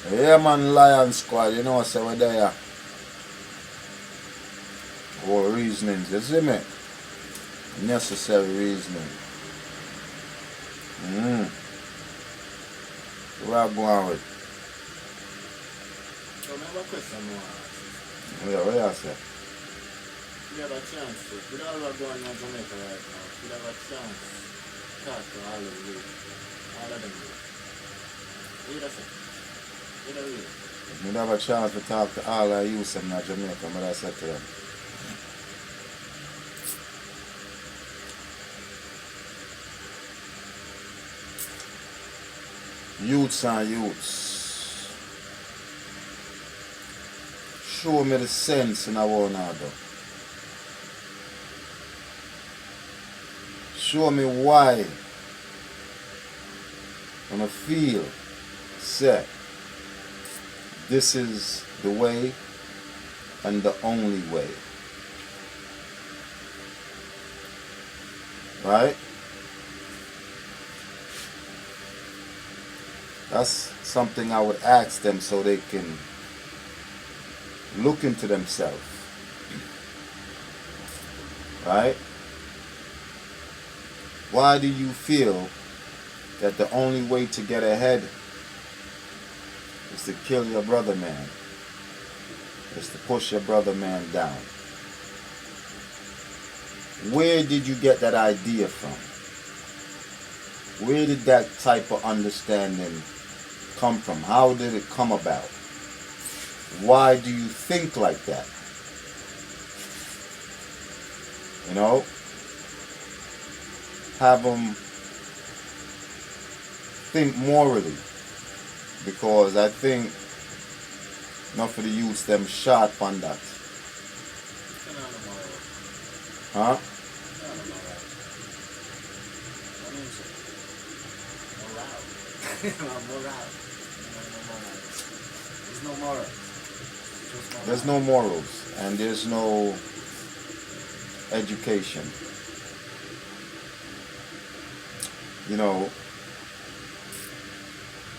Yeah man, Lion Squad, you know, so we're there. Our reasonings, you see me? Necessary reasoning. What are going with? So I have a question I want to ask. Yeah, what you say? We have a chance to, with all what's going on in Jamaica right now, we have a chance to talk to all of you, all of them. What do you say? What do you say? We have a chance to talk to all of you in Jamaica, what I said to them. Yutes and Yutes. Show me the sense in our order. Show me why when I feel say this is the way and the only way. Right? That's something I would ask them so they can look into themselves. Right? Why do you feel that the only way to get ahead is to kill your brother man? Is to push your brother man down? Where did you get that idea from? Where did that type of understanding come from? How did it come about? Why do you think like that? You know? Have them think morally. Because I think enough of the youths them sharp on that. Huh? There's no moral. There's no morals and there's no education. You know,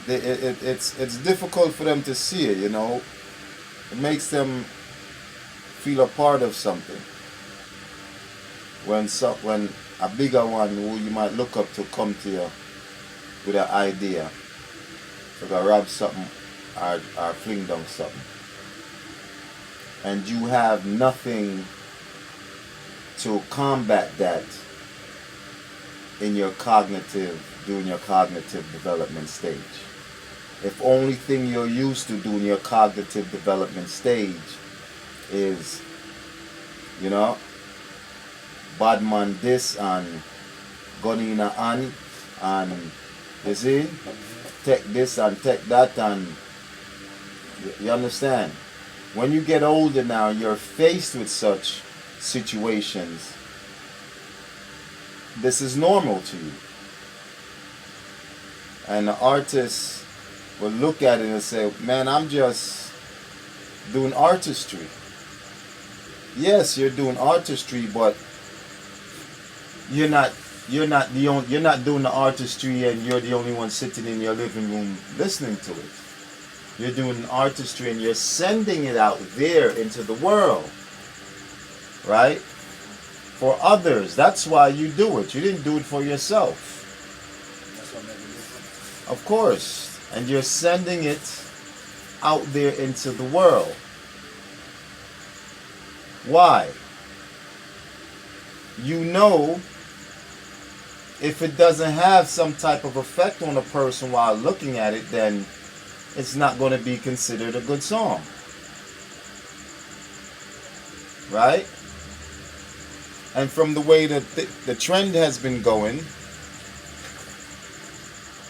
it's difficult for them to see it, you know. It makes them feel a part of something. When a bigger one who you might look up to come to you with an idea to go rob something or fling down something, and you have nothing to combat that during your cognitive development stage. If only thing you're used to doing your cognitive development stage is, you know, bad man this and gun in a hand and you see, take this and take that, and you understand? When you get older now, you're faced with such situations. This is normal to you. And the artist will look at it and say, man, I'm just doing artistry. Yes, you're doing artistry, but you're not doing the artistry and you're the only one sitting in your living room listening to it. You're doing artistry and you're sending it out there into the world. Right? For others. That's why you do it. You didn't do it for yourself. That's what made me different. Of course. And you're sending it out there into the world. Why? You know, if it doesn't have some type of effect on a person while looking at it, then it's not going to be considered a good song. Right? And from the way that the trend has been going,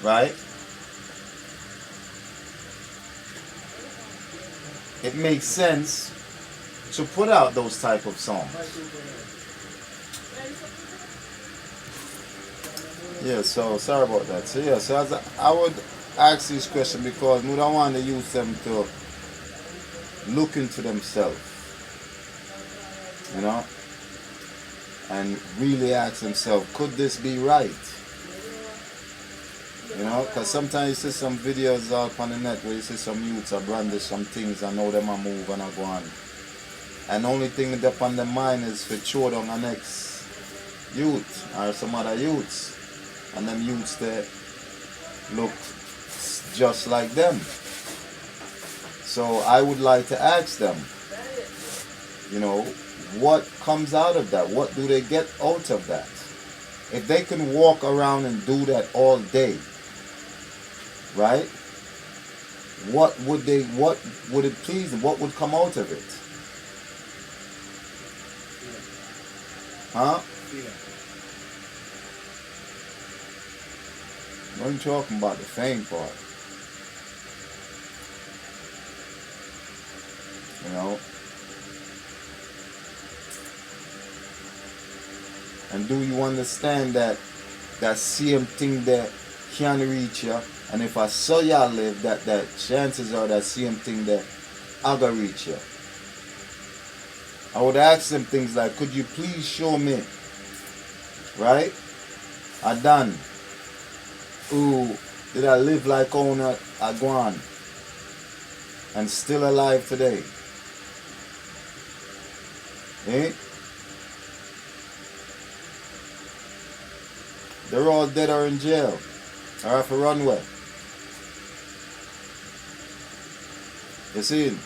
right? It makes sense to put out those type of songs. Yeah, so sorry about that. So yeah, so I would ask this question because we don't want to use them to look into themselves, you know, and really ask themselves, could this be right? You You know, because sometimes you see some videos out on the net where you see some youths are brandish some things and know them a move and a go on. And the only thing that's on their mind is to throw down the next youth or some other youths. And them youths they look just like them. So I would like to ask them, you know, what comes out of that? What do they get out of that? If they can walk around and do that all day, right? What would it please them? What would come out of it? Huh? I'm talking about the fame part. You know? And do you understand that that same thing that can reach you? And if I saw y'all live, that chances are that same thing that I gonna reach you. I would ask them things like, could you please show me, right? I done. Who did I live like owner I gone and still alive today? Eh? They're all dead or in jail or off a runway. You see?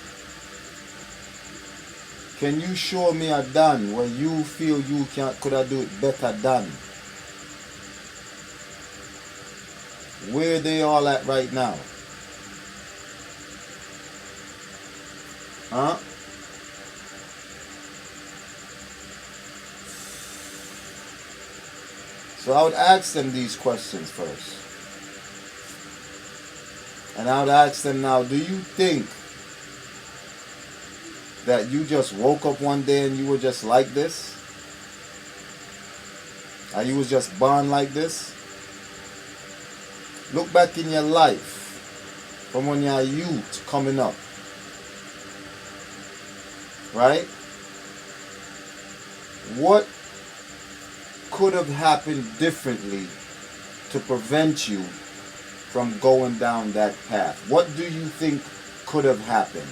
Can you show me a done where you feel you could have do it better done? Where they all at right now? Huh? So I would ask them these questions first. And I would ask them now, do you think that you just woke up one day and you were just like this? Or you was just born like this? Look back in your life from when you're a youth coming up. Right? What could have happened differently to prevent you from going down that path? What do you think could have happened?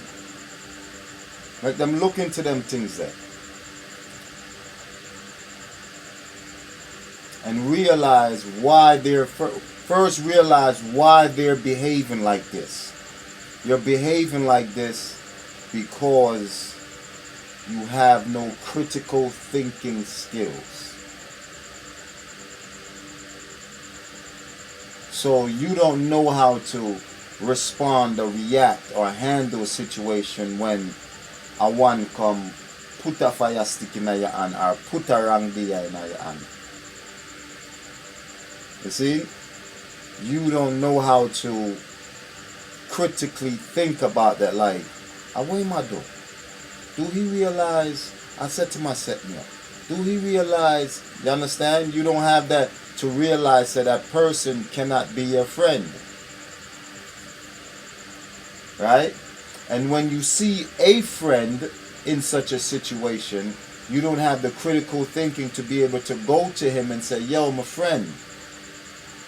Let them look into them things there. And realize why they're first realize why they're behaving like this. You're behaving like this because you have no critical thinking skills. So you don't know how to respond or react or handle a situation when a one come put a fire stick in your hand or put a wrong beer in your hand. You see? You don't know how to critically think about that. Like, what am I doing? Do he realize I said to myself, no. Do he realize, you understand? You don't have that to realize that that person cannot be your friend. Right? And when you see a friend in such a situation, you don't have the critical thinking to be able to go to him and say, yo, my friend,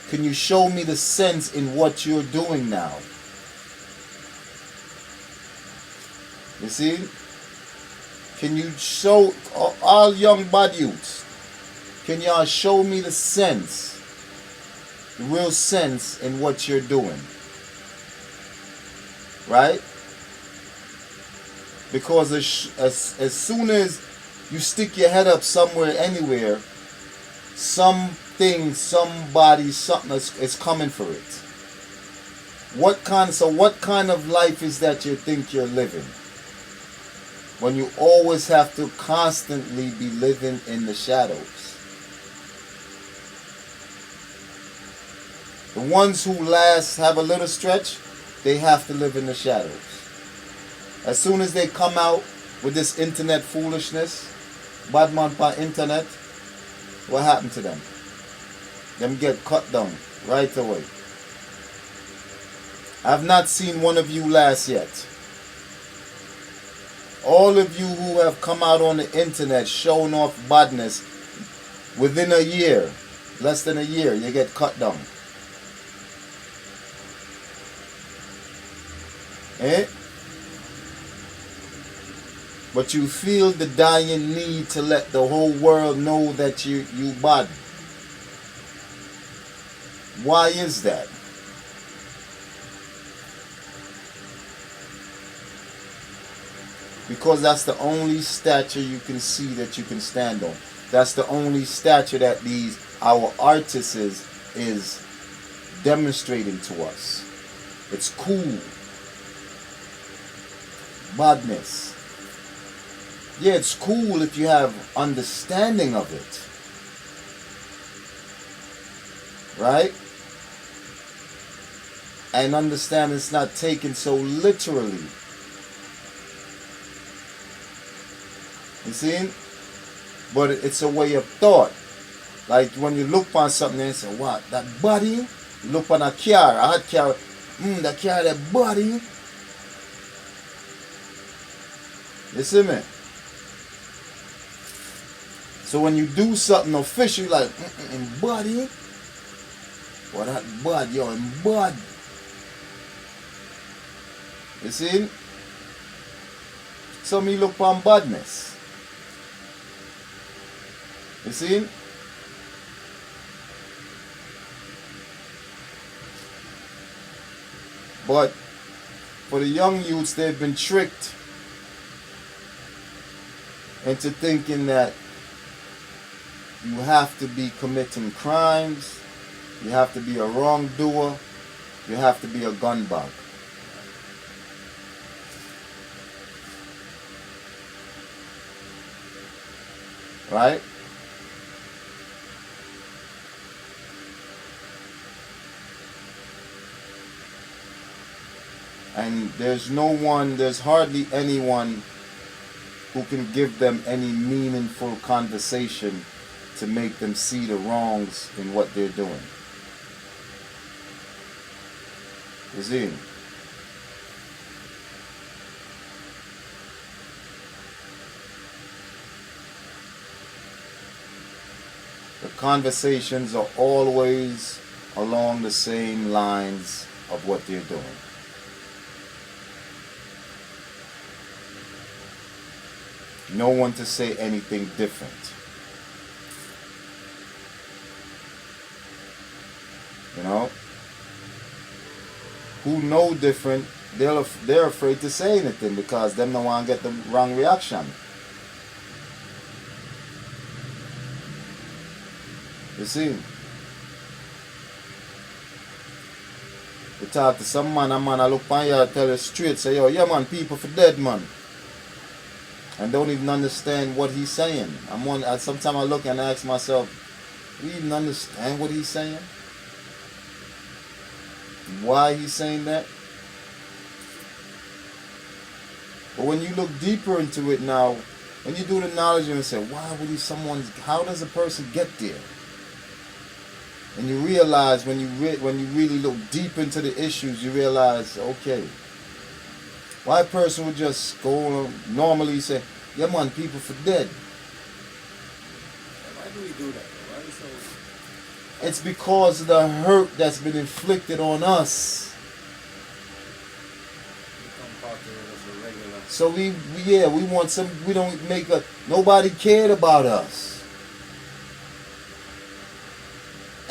can you show me the sense in what you're doing now? You see? Can you show all young bad youths? Can y'all show me the sense, the real sense in what you're doing? Right? Because as soon as you stick your head up somewhere, anywhere, something, somebody, something is coming for it. What kind of life is that you think you're living? When you always have to constantly be living in the shadows. The ones who last have a little stretch, they have to live in the shadows. As soon as they come out with this internet foolishness, bad man per internet, what happened to them? Them get cut down right away. I've not seen one of you last yet. All of you who have come out on the internet showing off badness, within a year, less than a year, you get cut down. Eh? But you feel the dying need to let the whole world know that you bad. Why is that? Because that's the only stature you can see that you can stand on. That's the only stature that our artists is demonstrating to us. It's cool. Badness. Yeah, it's cool if you have understanding of it. Right? And understand it's not taken so literally. You see? But it's a way of thought. Like when you look on something and say, what? That body? You look on a car, a hot car. That car, that body. You see me? So when you do something official, like, body. Well, that bud, yo, in bud. You see? So me look on badness. You see? But for the young youths, they've been tricked into thinking that you have to be committing crimes, you have to be a wrongdoer, you have to be a gunbag. Right? And there's hardly anyone who can give them any meaningful conversation to make them see the wrongs in what they're doing. You see? The conversations are always along the same lines of what they're doing. No one to say anything different. You know? Who know different, they're afraid to say anything because them don't want to get the wrong reaction. You see? You talk to some man, a man I look on you, tell you straight, say, yo, yeah man, people for dead man. And don't even understand what he's saying. Sometimes I look and ask myself, do you even understand what he's saying? Why he's saying that? But when you look deeper into it now, when you do the knowledge and say, how does a person get there? And you realize when you really look deep into the issues, you realize, okay, why a person would just go normally say, yeah man, people for dead. Why do we do that? Why is so... It's because of the hurt that's been inflicted on us. So we want nobody cared about us.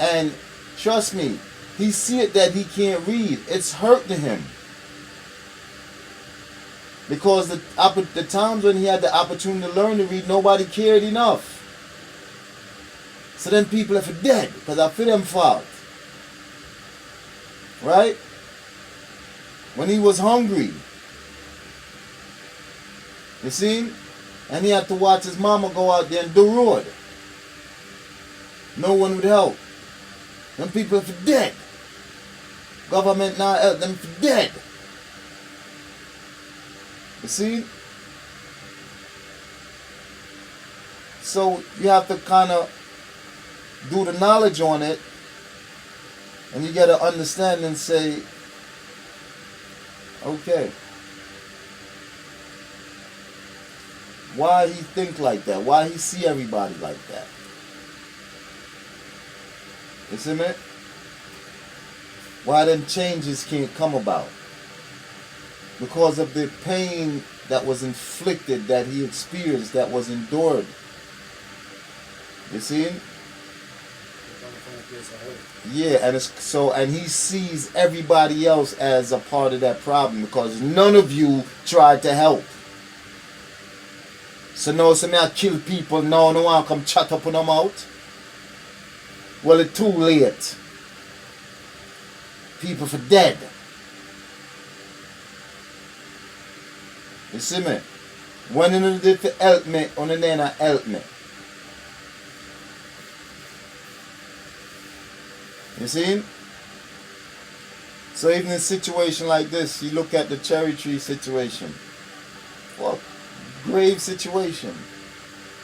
And trust me, he see it that he can't read. It's hurting him. Because the times when he had the opportunity to learn to read, nobody cared enough. So then people are for dead, because I feel them fault. Right? When he was hungry. You see? And he had to watch his mama go out there and do road. No one would help. Them people are for dead. Government now help them for dead. You see? So you have to kind of do the knowledge on it, and you get to understand and say, okay, why he think like that? Why he see everybody like that? You see me? Why them changes can't come about? because of the pain that was inflicted, that he experienced, that was endured. You see? Yeah, and it's so, and he sees everybody else as a part of that problem because none of you tried to help. So now, so me I kill people now, no one come chat up on them out. Well, it's too late. People for dead. You see me? When you did to help me, on the name help me. You see? So even in a situation like this, you look at the cherry tree situation. Well, grave situation.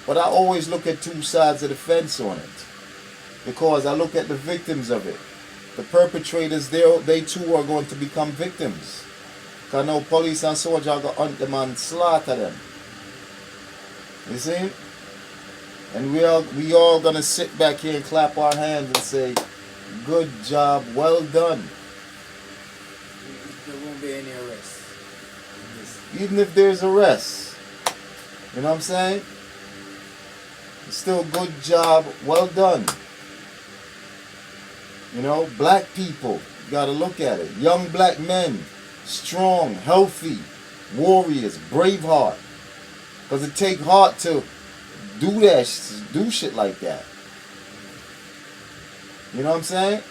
But I always look at two sides of the fence on it. Because I look at the victims of it. The perpetrators, they too are going to become victims. Because now police and soldiers are going to hunt them and slaughter them. You see? And we all going to sit back here and clap our hands and say, good job, well done. There won't be any arrests. Even if there's arrests. You know what I'm saying? It's still good job, well done. You know, black people, you gotta look at it. Young black men, strong, healthy, warriors, brave heart. Because it take heart to do shit like that. You know what I'm saying?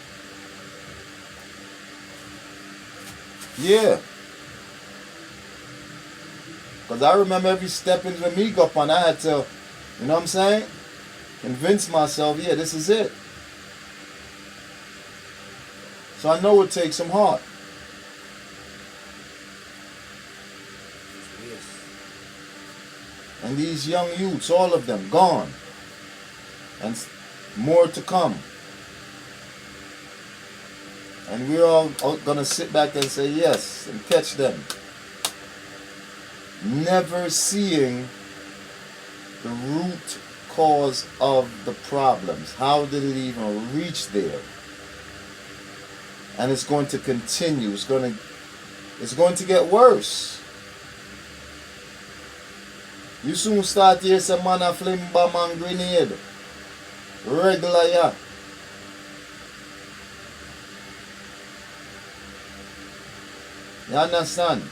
Yeah. Because I remember every step into the meet up on, I had to, you know what I'm saying? Convince myself, yeah, this is it. So I know it takes some heart. And these young youths, all of them, gone. And more to come. And we're all going to sit back and say yes and catch them. Never seeing the root cause of the problems. How did it even reach there? And it's going to continue. It's going to get worse. You soon start to hear some man a flame bomb and grenade. Regular, yeah. You understand?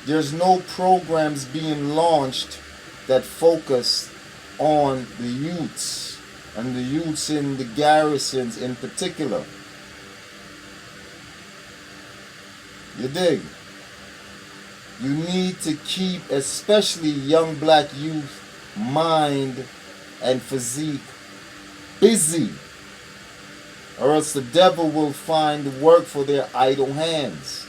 There's no programs being launched that focus on the youths and the youths in the garrisons in particular. You dig? You need to keep, especially young black youth, mind and physique busy, or else the devil will find work for their idle hands.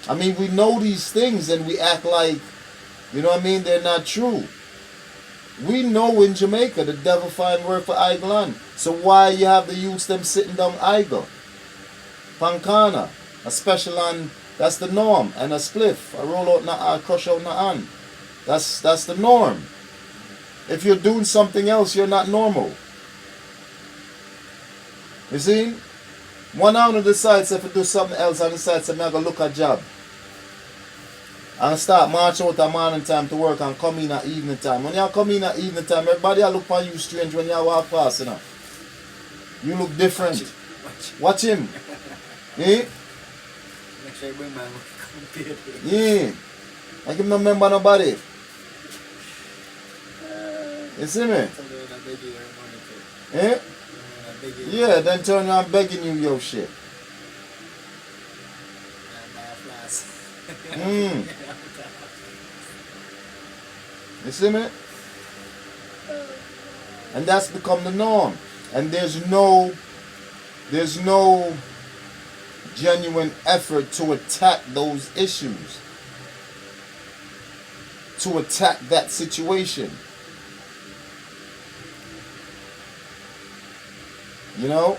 I mean, we know these things and we act like, you know what I mean, they're not true. We know in Jamaica the devil find work for idle hand. So why you have the youths them sitting down idle? Pancana, a special hand, that's the norm. And a spliff, a roll out, a crush out na hand. That's the norm. If you're doing something else, you're not normal. You see? One hand decides if you do something else and decides I'm going to look at job. And start march out at morning time to work and come in at evening time. When you come in at evening time, everybody will look on you strange when you walk past, you know. You look different. Watch him. Eh? Make sure you bring my computer. Yeah. I can not remember nobody. You see me? Eh? Yeah, then turn around begging you your shit. You see me? And that's become the norm. And there's no genuine effort to attack those issues. To attack that situation. You know?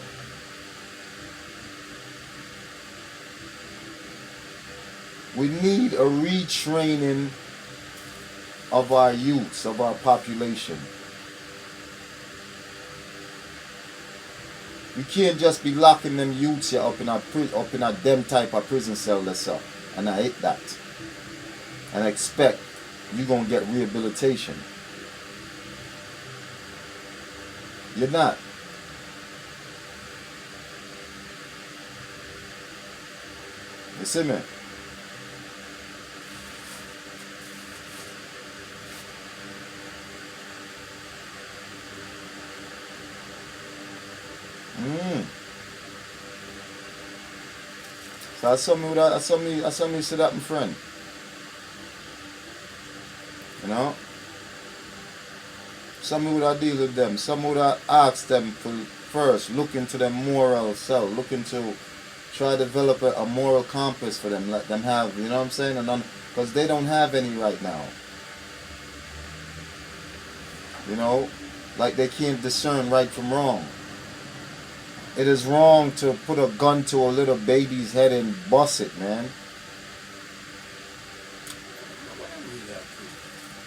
We need a retraining of our youths, of our population. You can't just be locking them youths here up in a them type of prison cell that's up. And I hate that. And expect you gonna get rehabilitation. You're not. You see me? So I saw me see that, my friend. You know? Some would have deal with them. Some would have asked them to first look into their moral self, look into try to develop a moral compass for them, let them have, you know what I'm saying? And because they don't have any right now. You know, like they can't discern right from wrong. It is wrong to put a gun to a little baby's head and bust it, man.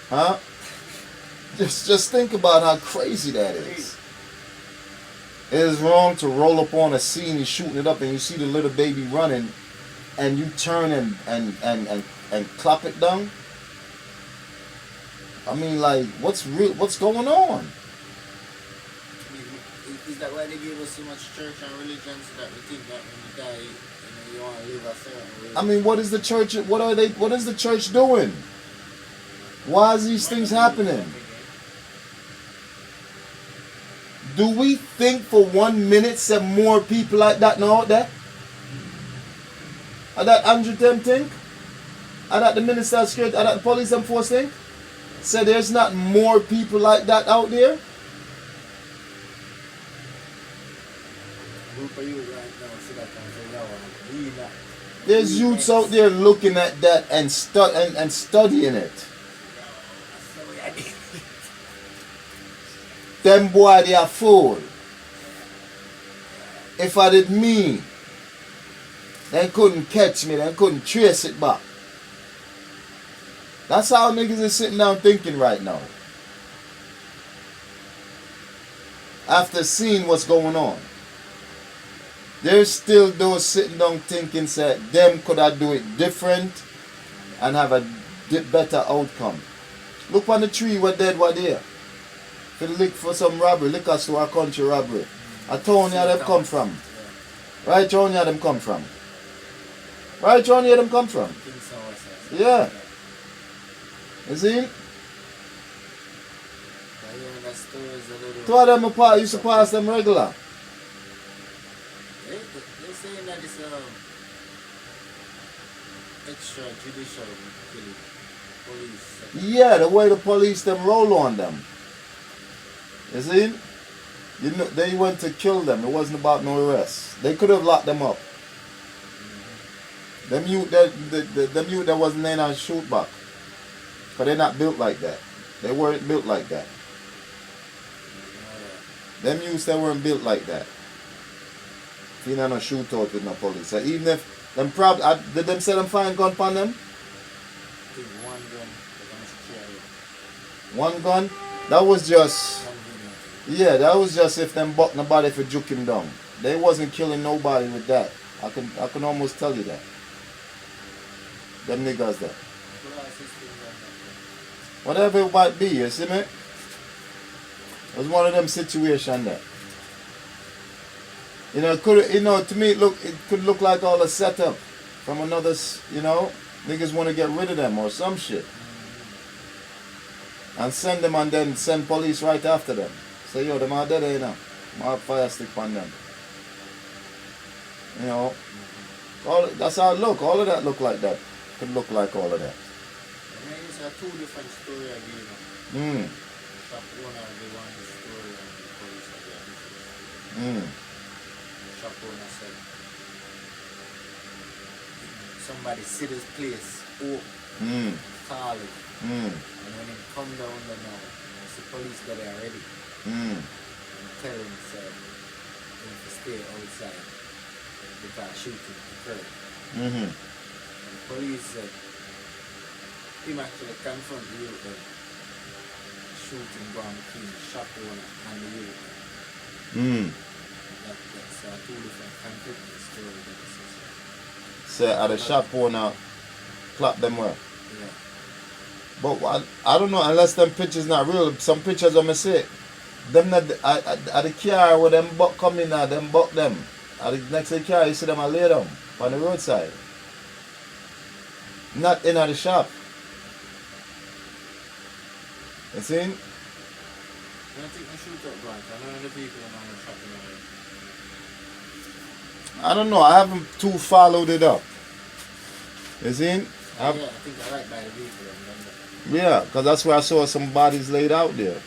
Huh? Just think about how crazy that is. It is wrong to roll up on a scene and shooting it up and you see the little baby running and you turn and clap it down. I mean, like, what's going on? Is that why they gave us so much church and religion so that we think that when you die, you want to live a certain way? I mean, what is the church? What is the church doing? Why is these things happening? Do we think for 1 minute some more people like that now out there? Are that Andrew them think? Are that the minister of security? Are that the police and force think? So there's not more people like that out there? There's youths out there looking at that and studying it. Them boy, they are fool. If I did me, they couldn't catch me, they couldn't trace it back. That's how niggas is sitting down thinking right now. After seeing what's going on. There's still those sitting down thinking that them could I do it different and have a better outcome. Look on the tree where dead were there. To look for some robbery, liquor store, country robbery. I told you where them come from. Right, John, where them come from. Right, John, where them come from. Yeah. You see? Two of them used to pass them regular. They're saying that it's extrajudicial killing. Police. Yeah, the way the police them roll on them. You see? You know, they went to kill them. It wasn't about no arrest. They could have locked them up. Them youth that wasn't in on shoot back. Because they're not built like that. They weren't built like that. Them youths that weren't built like that. You know, no shootout with no police. So even if them did them say them find gun upon them? One gun? That was just, yeah, that was just if them buck nobody for juke him down. They wasn't killing nobody with that. I can almost tell you that. Them niggas there. Whatever it might be, you see me? It was one of them situations there. You know, to me it could look like all a setup from another, you know, niggas want to get rid of them or some shit. And send them and then send police right after them. Say, yo, them are dead, you know. I have fire stick on them. You know, that's how it look. All of that look like that. Could look like all of that. It's a two different story again. Shop owner, they want the story and the police are their business. Shop owner said, somebody see this place, call it. And when he come down there now, the police got there already. And tell him, said, him to stay outside because shooting occurred. And the police said, him actually confront the youth and shooting down between the shop owner and the youth. that's two different conflicting stories. Say at the shop owner clap them well. Yeah. But I don't know unless them pictures not real. Some pictures I'm say them not at the car where them buck come in now, them buck them. At the next to the car you see them a lay down on the roadside. Not in at the shop. You see? I don't think they shoot up blank. I know the people in on the shopping area. I don't know. I haven't too followed it up. You see? Yeah, I think I like by the vehicle and then Yeah, because that's where I saw some bodies laid out there.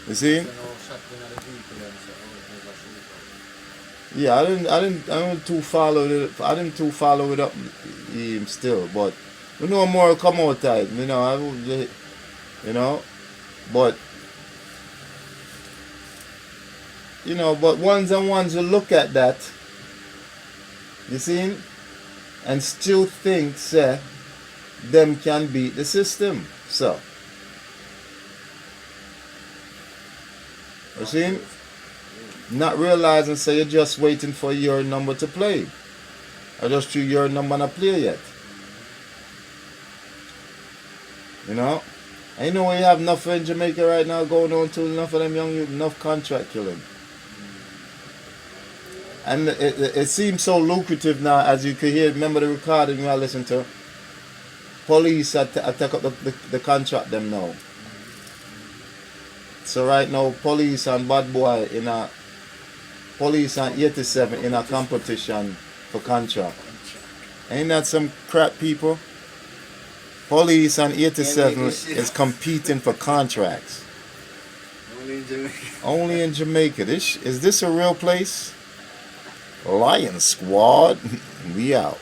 You see? the shotgun at the vehicle and so there's a shoot up. Yeah, I didn't too follow it. I didn't too follow it up still, but we know more will come out tight. But but ones and ones will look at that. You see, and still think say them can beat the system. So you see, not realizing say you're just waiting for your number to play. I just threw your number not play yet. And we have enough in Jamaica right now going on to enough of them young youth, enough contract killing. And it seems so lucrative now, as you could hear, remember the recording you all listen to? Police are take up the contract them now. So right now, police and bad boy police and 87 in a competition for contract. Ain't that some crap, people? Police and 87 is competing for contracts. Only in Jamaica. Only in Jamaica. Is this a real place? Lion Squad, we out.